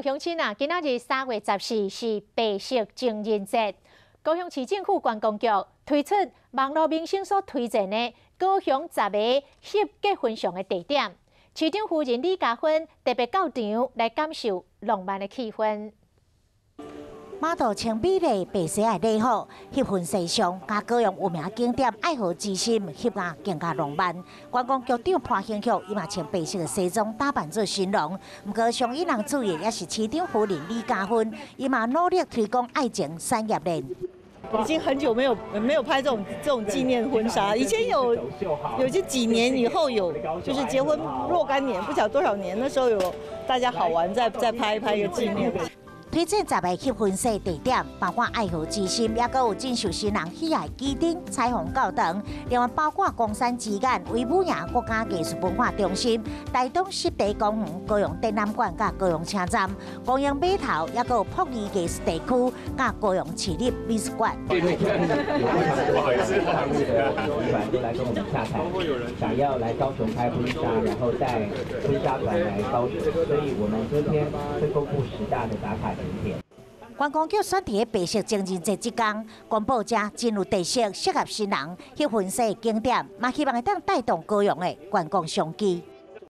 乡亲啊，今仔日3月14是白色情人节。高雄市政府观光局推出网络明星所推荐的高雄10个翕结婚相的地点，市长夫人李嘉芬特别到场来感受浪漫的气氛。 马道穿美丽白色的礼服，翕婚摄相，加高雄有名景点爱河之心，翕啊更加浪漫。观光局长潘兴旭伊嘛穿白色的西装打扮做新郎，不过上引人注意也是市长夫人李嘉芬，伊嘛努力推广爱情产业链。 已经很久没有拍这种纪念婚纱，以前有些几年以后有，就是结婚若干年，不晓得多少年，那时候有大家好玩再拍一个纪念。 推荐10个翕婚摄地点，包括爱河之心，也佮有进秀新人喜爱基丁、彩虹教堂，另外包括公山之眼、维武营国家艺术文化中心、台东湿地公园、高雄展览馆、甲高雄车站、公园码头，也佮有福利艺术地区、甲高雄市立美术馆。不好意思，团都来跟我们洽谈，想要来高雄拍婚纱，然后带婚纱团来高雄，所以我们今天会公布10大的打卡景点。 观光局选伫白色情人节这天，公布这真有特色、适合新人翕婚摄的景点，嘛希望会当带动高雄的观光商机。